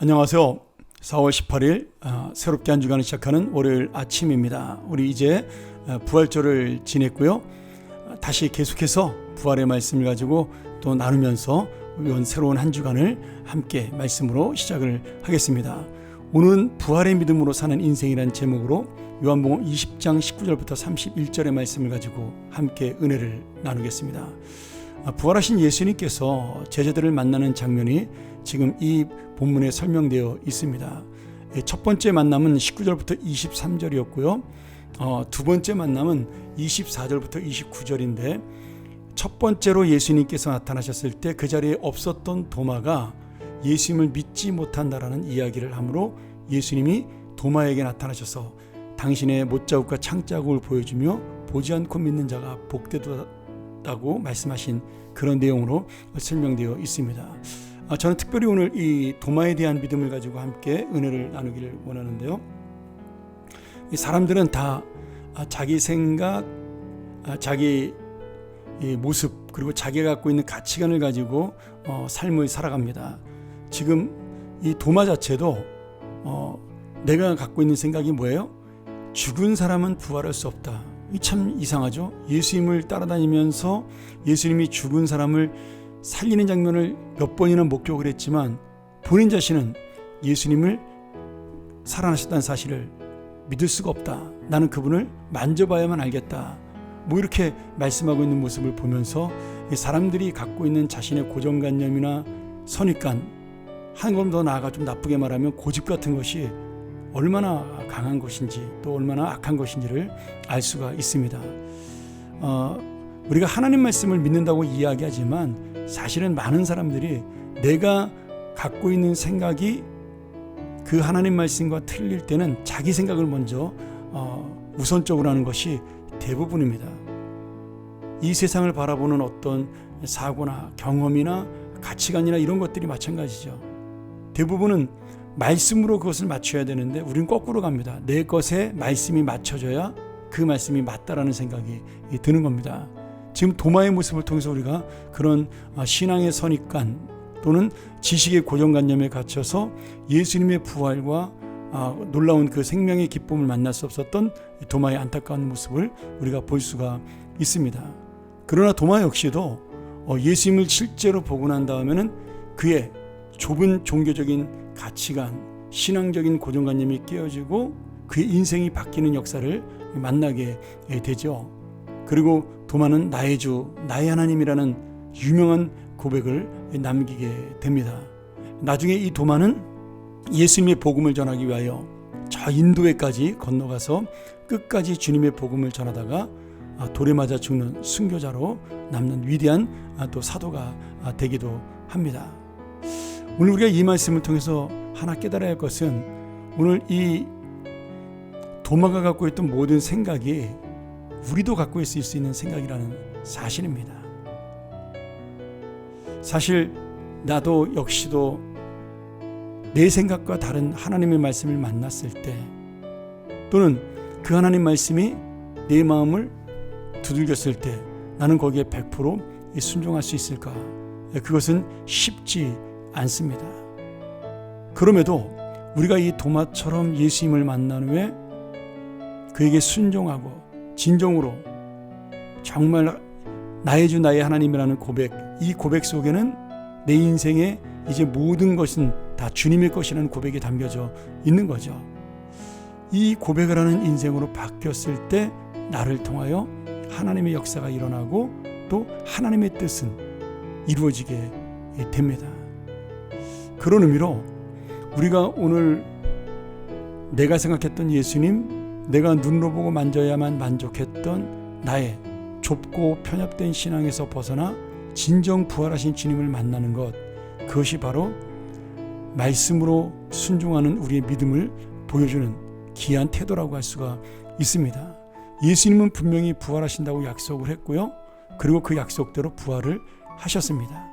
안녕하세요. 4월 18일 새롭게 한 주간을 시작하는 월요일 아침입니다. 우리 이제 부활절을 지냈고요. 다시 계속해서 부활의 말씀을 가지고 또 나누면서 이번 새로운 한 주간을 함께 말씀으로 시작을 하겠습니다. 오늘은 부활의 믿음으로 사는 인생이라는 제목으로 요한복음 20장 19절부터 31절의 말씀을 가지고 함께 은혜를 나누겠습니다. 부활하신 예수님께서 제자들을 만나는 장면이 지금 이 본문에 설명되어 있습니다. 첫 번째 만남은 19절부터 23절이었고요. 두 번째 만남은 24절부터 29절인데 첫 번째로 예수님께서 나타나셨을 때 그 자리에 없었던 도마가 예수님을 믿지 못한다라는 이야기를 하므로 예수님이 도마에게 나타나셔서 당신의 못자국과 창자국을 보여주며 보지 않고 믿는 자가 복되다고 말씀하신 그런 내용으로 설명되어 있습니다. 저는 특별히 오늘 이 도마에 대한 믿음을 가지고 함께 은혜를 나누기를 원하는데요. 이 사람들은 다 자기 생각, 자기 모습 그리고 자기가 갖고 있는 가치관을 가지고 삶을 살아갑니다. 지금 이 도마 자체도 내가 갖고 있는 생각이 뭐예요? 죽은 사람은 부활할 수 없다. 참 이상하죠. 예수님을 따라다니면서 예수님이 죽은 사람을 살리는 장면을 몇 번이나 목격을 했지만 본인 자신은 예수님을 살아나셨다는 사실을 믿을 수가 없다. 나는 그분을 만져봐야만 알겠다. 뭐 이렇게 말씀하고 있는 모습을 보면서 사람들이 갖고 있는 자신의 고정관념이나 선입관, 한 걸음 더 나아가 좀 나쁘게 말하면 고집 같은 것이 얼마나 강한 것인지 또 얼마나 악한 것인지를 알 수가 있습니다. 우리가 하나님 말씀을 믿는다고 이야기하지만 사실은 많은 사람들이 내가 갖고 있는 생각이 그 하나님 말씀과 틀릴 때는 자기 생각을 먼저 우선적으로 하는 것이 대부분입니다. 이 세상을 바라보는 어떤 사고나 경험이나 가치관이나 이런 것들이 마찬가지죠. 대부분은 말씀으로 그것을 맞춰야 되는데 우리는 거꾸로 갑니다. 내 것에 말씀이 맞춰져야 그 말씀이 맞다라는 생각이 드는 겁니다. 지금 도마의 모습을 통해서 우리가 그런 신앙의 선입관 또는 지식의 고정관념에 갇혀서 예수님의 부활과 놀라운 그 생명의 기쁨을 만날 수 없었던 도마의 안타까운 모습을 우리가 볼 수가 있습니다. 그러나 도마 역시도 예수님을 실제로 보고 난 다음에는 그의 좁은 종교적인 가치관, 신앙적인 고정관념이 깨어지고 그의 인생이 바뀌는 역사를 만나게 되죠. 그리고 도마는 나의 주, 나의 하나님이라는 유명한 고백을 남기게 됩니다. 나중에 이 도마는 예수님의 복음을 전하기 위하여 저 인도에까지 건너가서 끝까지 주님의 복음을 전하다가 돌에 맞아 죽는 순교자로 남는 위대한 또 사도가 되기도 합니다. 오늘 우리가 이 말씀을 통해서 하나 깨달아야 할 것은 오늘 이 도마가 갖고 있던 모든 생각이 우리도 갖고 있을 수 있는 생각이라는 사실입니다. 사실 나도 역시도 내 생각과 다른 하나님의 말씀을 만났을 때 또는 그 하나님 말씀이 내 마음을 두들겼을 때 나는 거기에 100% 순종할 수 있을까? 그것은 쉽지 않습니다. 그럼에도 우리가 이 도마처럼 예수님을 만난 후에 그에게 순종하고 진정으로 정말 나의 주 나의 하나님이라는 고백, 이 고백 속에는 내 인생의 이제 모든 것은 다 주님의 것이라는 고백이 담겨져 있는 거죠. 이 고백을 하는 인생으로 바뀌었을 때 나를 통하여 하나님의 역사가 일어나고 또 하나님의 뜻은 이루어지게 됩니다. 그런 의미로 우리가 오늘 내가 생각했던 예수님, 내가 눈으로 보고 만져야만 만족했던 나의 좁고 편협된 신앙에서 벗어나 진정 부활하신 주님을 만나는 것, 그것이 바로 말씀으로 순종하는 우리의 믿음을 보여주는 귀한 태도라고 할 수가 있습니다. 예수님은 분명히 부활하신다고 약속을 했고요. 그리고 그 약속대로 부활을 하셨습니다.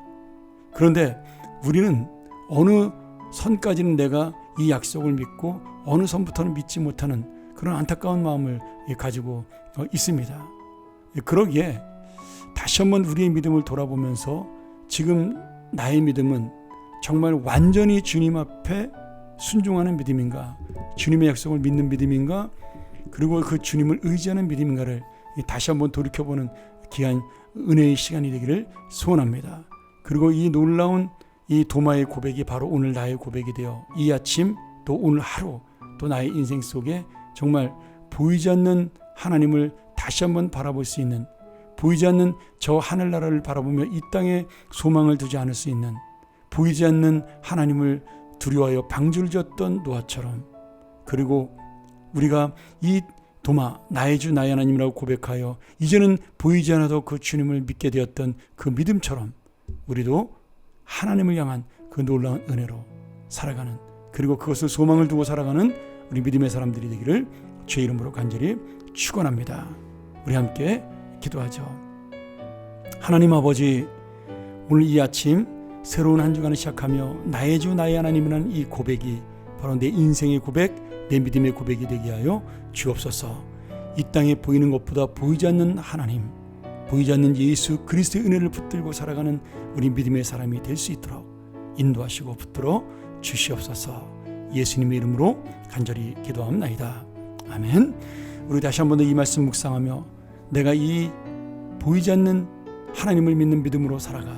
그런데 우리는 어느 선까지는 내가 이 약속을 믿고 어느 선부터는 믿지 못하는 그런 안타까운 마음을 가지고 있습니다. 그러기에 다시 한번 우리의 믿음을 돌아보면서 지금 나의 믿음은 정말 완전히 주님 앞에 순종하는 믿음인가, 주님의 약속을 믿는 믿음인가, 그리고 그 주님을 의지하는 믿음인가를 다시 한번 돌이켜보는 귀한 은혜의 시간이 되기를 소원합니다. 그리고 이 놀라운 이 도마의 고백이 바로 오늘 나의 고백이 되어 이 아침 또 오늘 하루 또 나의 인생 속에 정말 보이지 않는 하나님을 다시 한번 바라볼 수 있는, 보이지 않는 저 하늘나라를 바라보며 이 땅에 소망을 두지 않을 수 있는, 보이지 않는 하나님을 두려워하여 방주를 지었던 노아처럼, 그리고 우리가 이 도마 나의 주 나의 하나님이라고 고백하여 이제는 보이지 않아도 그 주님을 믿게 되었던 그 믿음처럼 우리도 하나님을 향한 그 놀라운 은혜로 살아가는, 그리고 그것을 소망을 두고 살아가는 우리 믿음의 사람들이 되기를 주의 이름으로 간절히 축원합니다. 우리 함께 기도하죠. 하나님 아버지, 오늘 이 아침 새로운 한 주간을 시작하며 나의 주 나의 하나님이라는 이 고백이 바로 내 인생의 고백, 내 믿음의 고백이 되게 하여 주옵소서. 이 땅에 보이는 것보다 보이지 않는 하나님, 보이지 않는 예수 그리스도의 은혜를 붙들고 살아가는 우리 믿음의 사람이 될 수 있도록 인도하시고 붙들어 주시옵소서. 예수님의 이름으로 간절히 기도합나이다. 아멘. 우리 다시 한 번 더 이 말씀 묵상하며 내가 이 보이지 않는 하나님을 믿는 믿음으로 살아가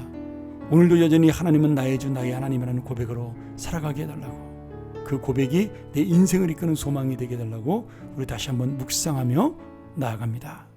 오늘도 여전히 하나님은 나의 주 나의 하나님이라는 고백으로 살아가게 해달라고, 그 고백이 내 인생을 이끄는 소망이 되게 해달라고 우리 다시 한번 묵상하며 나아갑니다.